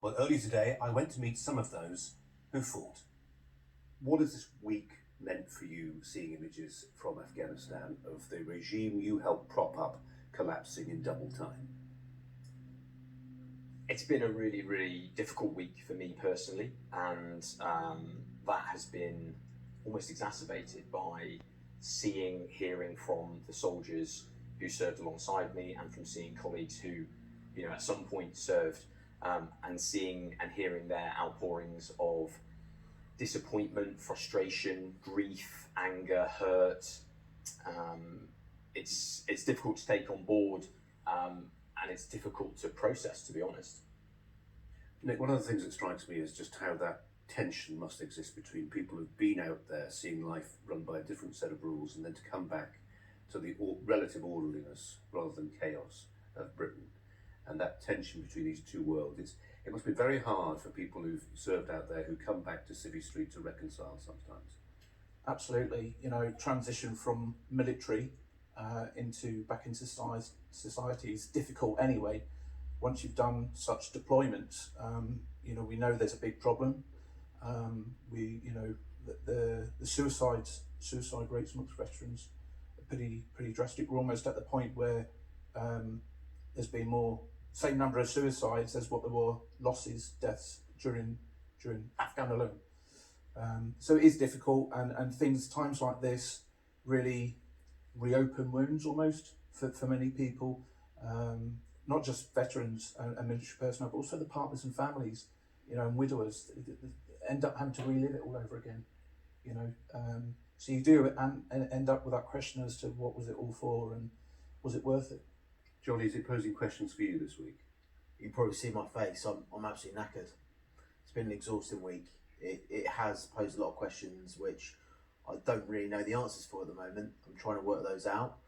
Well, earlier today, I went to meet some of those who fought. What has this week meant for you, seeing images from Afghanistan of the regime you helped prop up collapsing in double time? It's been a really, really difficult week for me personally, and that has been almost exacerbated by hearing from the soldiers who served alongside me, and from seeing colleagues who, at some point served, and seeing and hearing their outpourings of disappointment, frustration, grief, anger, hurt. It's difficult to take on board, and it's difficult to process, to be honest. Nick, one of the things that strikes me is just how that tension must exist between people who've been out there seeing life run by a different set of rules, and then to come back to the relative orderliness rather than chaos of Britain, and that tension between these two worlds. It must be very hard for people who've served out there who come back to Civvy Street to reconcile sometimes. Absolutely. Transition from military back into society is difficult anyway. Once you've done such deployments, we know there's a big problem. The suicide rates amongst veterans are pretty drastic. We're almost at the point where there's been same number of suicides as what there were deaths during Afghan alone. So it is difficult, and times like this really reopen wounds almost for many people, not just veterans and military personnel, but also the partners and families, and widowers end up having to relive it all over again. So you do end up with that question as to what was it all for, and was it worth it? Johnny, is it posing questions for you this week? You can probably see my face. I'm absolutely knackered. It's been an exhausting week. It has posed a lot of questions which I don't really know the answers for at the moment. I'm trying to work those out.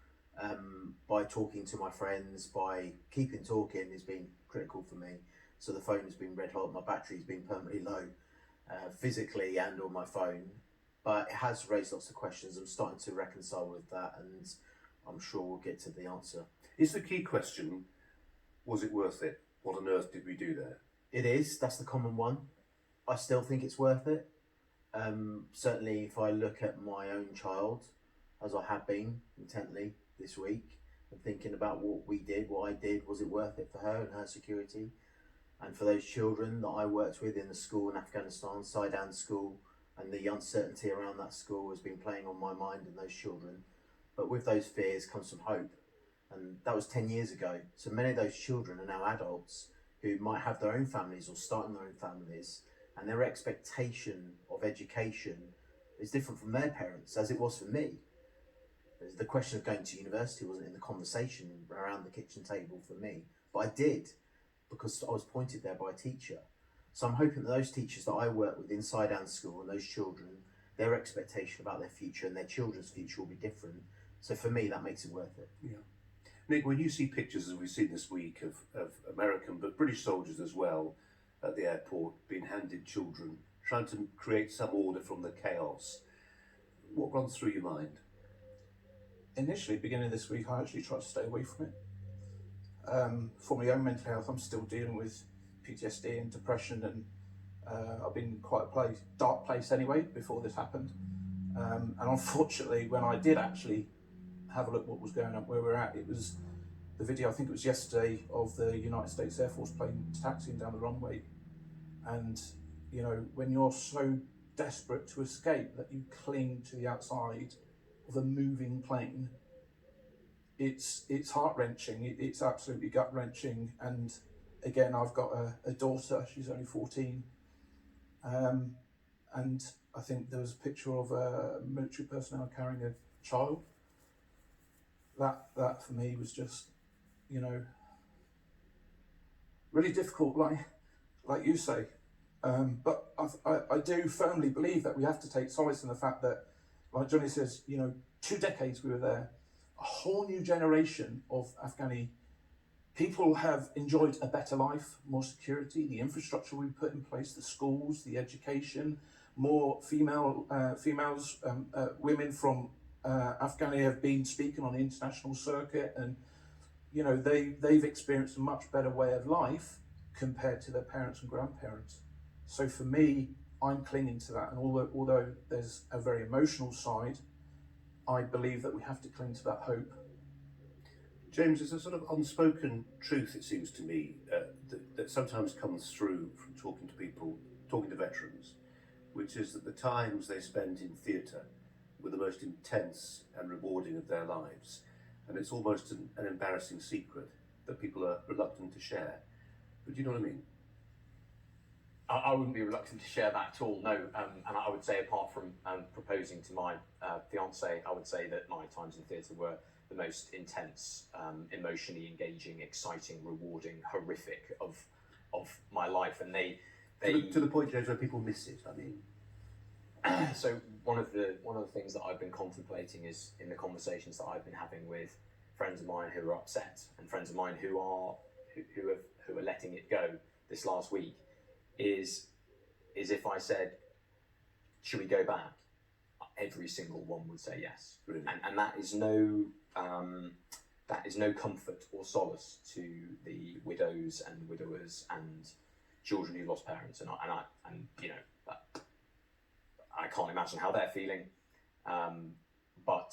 By talking to my friends, by keeping talking has been critical for me. So the phone has been red hot, my battery's been permanently low, physically and on my phone. But it has raised lots of questions. I'm starting to reconcile with that, and I'm sure we'll get to the answer. Is the key question, was it worth it? What on earth did we do there? It is, that's the common one. I still think it's worth it. Certainly if I look at my own child, as I have been intently this week, and thinking about what I did, was it worth it for her and her security? And for those children that I worked with in the school in Afghanistan, Sidhan school, and the uncertainty around that school has been playing on my mind and those children. But with those fears comes some hope. And that was 10 years ago. So many of those children are now adults who might have their own families or starting their own families, and their expectation of education is different from their parents, as it was for me. The question of going to university wasn't in the conversation around the kitchen table for me, but I did, because I was pointed there by a teacher. So I'm hoping that those teachers that I work with inside and school, and those children, their expectation about their future and their children's future will be different. So for me, that makes it worth it. Yeah. Nick, when you see pictures, as we've seen this week, of American but British soldiers as well at the airport being handed children, trying to create some order from the chaos, what runs through your mind? Initially, beginning of this week, I actually tried to stay away from it. For my own mental health, I'm still dealing with PTSD and depression, and I've been in quite a dark place anyway before this happened. And unfortunately, when I did actually have a look what was going on, where we're at, it was the video, I think it was yesterday, of the United States Air Force plane taxiing down the runway. And when you're so desperate to escape that you cling to the outside of a moving plane, it's heart-wrenching, it's absolutely gut-wrenching. And again, I've got a daughter, she's only 14, and I think there was a picture of a military personnel carrying a child. That for me was just, really difficult, like you say. But I do firmly believe that we have to take solace in the fact that, like Johnny says, 2 decades we were there, a whole new generation of Afghani people have enjoyed a better life, more security, the infrastructure we put in place, the schools, the education, more women from Afghani have been speaking on the international circuit, and they've experienced a much better way of life compared to their parents and grandparents. So for me, I'm clinging to that, and although there's a very emotional side, I believe that we have to cling to that hope. James, there's a sort of unspoken truth, it seems to me, that sometimes comes through from talking to people, talking to veterans, which is that the times they spent in theatre were the most intense and rewarding of their lives. And it's almost an embarrassing secret that people are reluctant to share. But do you know what I mean? I wouldn't be reluctant to share that at all, no. And I would say, apart from proposing to my fiance, I would say that my times in theatre were the most intense, emotionally engaging, exciting, rewarding, horrific of my life. And they to the point, James, where people miss it. I mean, so one of the things that I've been contemplating is in the conversations that I've been having with friends of mine who are upset and friends of mine who are letting it go this last week is if I said, should we go back? Every single one would say yes. Really? And that is no comfort or solace to the widows and widowers and children who lost parents, and you know, I can't imagine how they're feeling, but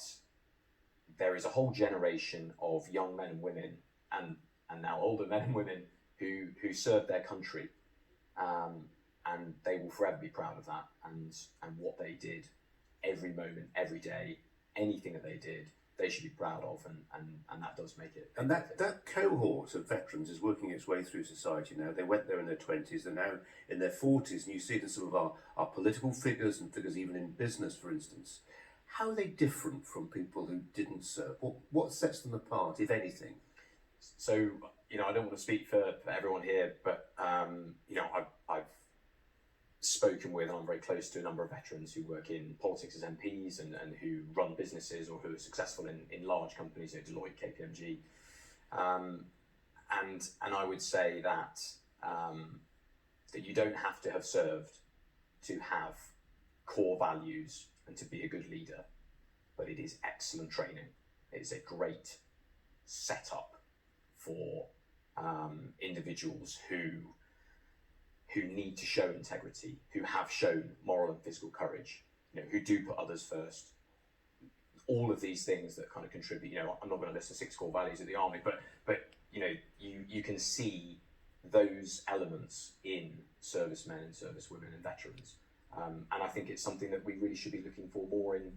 there is a whole generation of young men and women, and now older men and women who served their country, and they will forever be proud of that and what they did every moment, every day, anything that they did, they should be proud of, and that does make it. And that cohort of veterans is working its way through society now. They went there in their 20s, they're now in their 40s, and you see it in some of our political figures and figures even in business, for instance. How are they different from people who didn't serve? What sets them apart, if anything? So, you know, I don't want to speak for everyone here, but, you know, I've spoken with, and I'm very close to a number of veterans who work in politics as MPs and who run businesses or who are successful in large companies, you know, Deloitte, KPMG, and I would say that that you don't have to have served to have core values and to be a good leader, but it is excellent training. It's a great setup for individuals who need to show integrity, who have shown moral and physical courage, you know, who do put others first. All of these things that kind of contribute, you know, I'm not going to list the 6 core values of the army, but you know, you can see those elements in servicemen and servicewomen and veterans. And I think it's something that we really should be looking for more in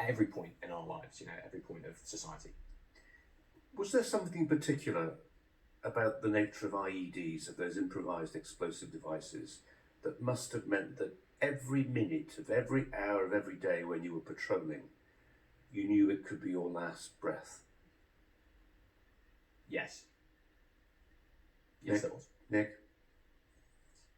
every point in our lives, you know, every point of society. Was there something in particular about the nature of IEDs, of those improvised explosive devices, that must have meant that every minute of every hour of every day when you were patrolling, you knew it could be your last breath? Yes. Yes, there was. Nick?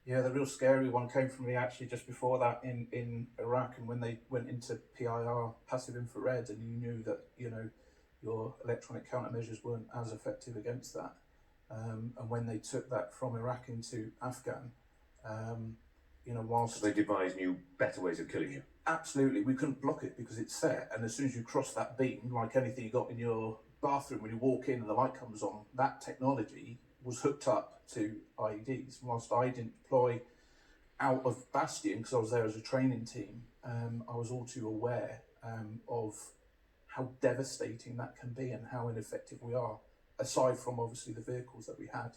Yeah, the real scary one came from me actually just before that in Iraq, and when they went into PIR, passive infrared, and you knew that, you know, your electronic countermeasures weren't as effective against that. And when they took that from Iraq into Afghan, you know, whilst... So they devised new, better ways of killing you? Absolutely, we couldn't block it because it's set, and as soon as you cross that beam, like anything you got in your bathroom when you walk in and the light comes on, that technology was hooked up to IEDs. Whilst I didn't deploy out of Bastion because I was there as a training team, I was all too aware of how devastating that can be and how ineffective we are, aside from obviously the vehicles that we had,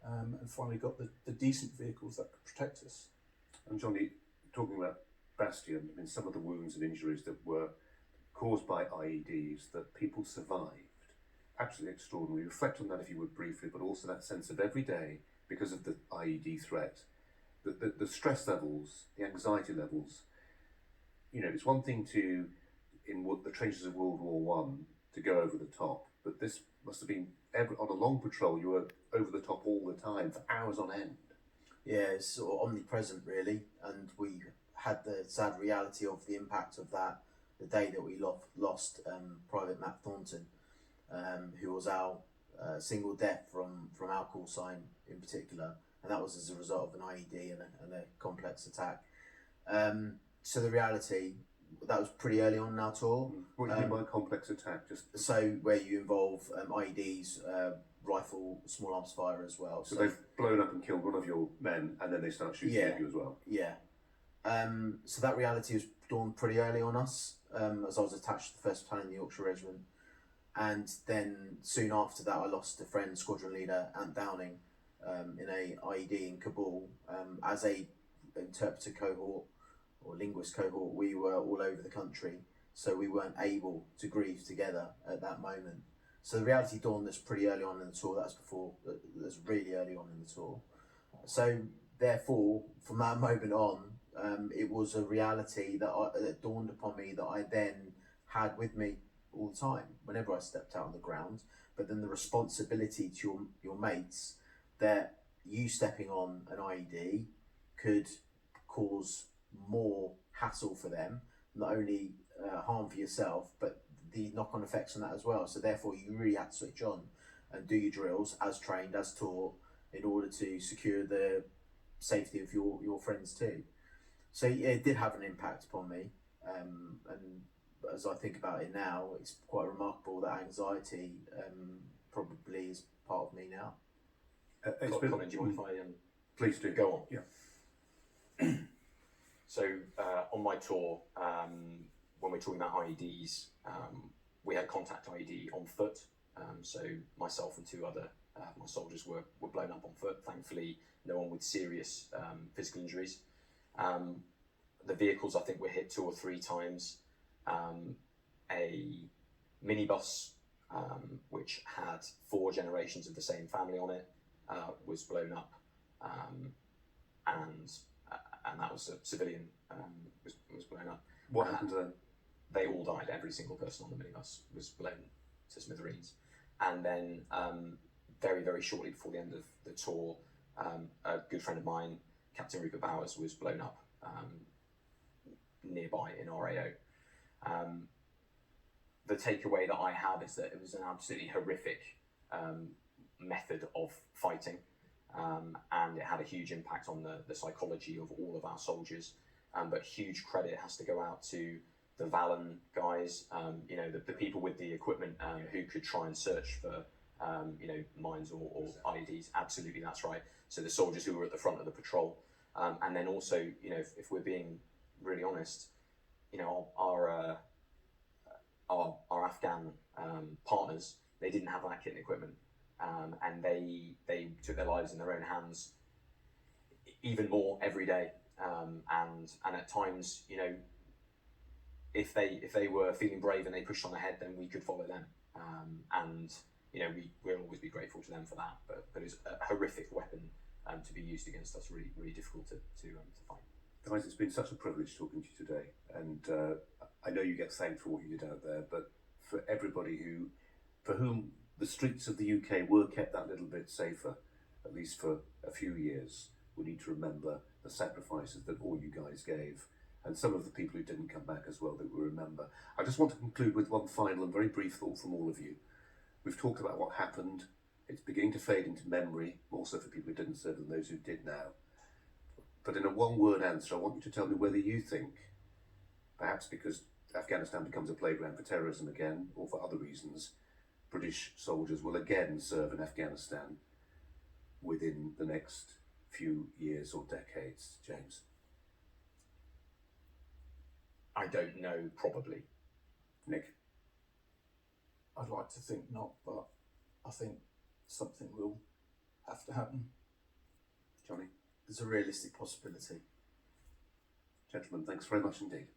and finally got the decent vehicles that could protect us. And Johnny, talking about Bastion, I mean, some of the wounds and injuries that were caused by IEDs that people survived, absolutely extraordinary. Reflect on that if you would briefly, but also that sense of every day, because of the IED threat, the stress levels, the anxiety levels. You know, it's one thing to, in the trenches of World War One, to go over the top, but this must have been, on a long patrol, you were over the top all the time for hours on end. Yeah, it's sort of omnipresent really, and we had the sad reality of the impact of that the day that we lost Private Matt Thornton, who was our single death from our call sign in particular, and that was as a result of an IED and a complex attack. So the reality, that was pretty early on in our tour. What do you mean by complex attack? Just So where you involve IEDs, rifle, small arms fire as well. so they've blown up and killed one of your men, and then they start shooting Yeah. at you as well. Yeah. So that reality was dawned pretty early on us, as I was attached to the 1st Battalion, the Yorkshire Regiment. And then soon after that, I lost a friend, squadron leader, Ant Downing, in a IED in Kabul. As a interpreter cohort or linguist cohort, we were all over the country, so we weren't able to grieve together at that moment. So the reality dawned us pretty early on in the tour. That's really early on in the tour. So therefore, from that moment on, it was a reality that dawned upon me that I then had with me all the time, whenever I stepped out on the ground. But then the responsibility to your mates, that you stepping on an IED could cause more hassle for them, not only harm for yourself, but the knock-on effects on that as well. So therefore, you really had to switch on and do your drills as trained, as taught, in order to secure the safety of your friends too. So yeah, it did have an impact upon me, and as I think about it now, it's quite remarkable that anxiety probably is part of me now. Colin, do you mind if I Please do. go on? Yeah. So on my tour, when we're talking about IEDs, we had contact IED on foot. So myself and 2 other my soldiers were blown up on foot. Thankfully, no one with serious physical injuries. The vehicles, I think, were hit 2 or 3 times. A minibus, which had 4 generations of the same family on it, was blown up, and that was a civilian was blown up. What happened to them? They all died. Every single person on the minibus was blown to smithereens. And then very, very shortly before the end of the tour, a good friend of mine, Captain Rupert Bowers, was blown up nearby in RAO. The takeaway that I have is that it was an absolutely horrific method of fighting, and it had a huge impact on the psychology of all of our soldiers. But huge credit has to go out to the Valen guys, the people with the equipment who could try and search for mines or IEDs. Absolutely, that's right. So the soldiers who were at the front of the patrol, and then also, if we're being really honest, our Afghan partners, they didn't have that kit and equipment, and they took their lives in their own hands even more every day, and at times, if they were feeling brave and they pushed on ahead, then we could follow them, and we'll always be grateful to them for that. But it's a horrific weapon to be used against us. Really, really difficult to fight. Guys, it's been such a privilege talking to you today, and I know you get thanked for what you did out there, but for everybody for whom the streets of the UK were kept that little bit safer, at least for a few years, we need to remember the sacrifices that all you guys gave, and some of the people who didn't come back as well that we remember. I just want to conclude with one final and very brief thought from all of you. We've talked about what happened. It's beginning to fade into memory, more so for people who didn't serve than those who did now. But in a one-word answer, I want you to tell me whether you think, perhaps because Afghanistan becomes a playground for terrorism again, or for other reasons, British soldiers will again serve in Afghanistan within the next few years or decades. James? I don't know, probably. Nick? I'd like to think not, but I think something will have to happen. Johnny? There's a realistic possibility. Gentlemen, thanks very much indeed.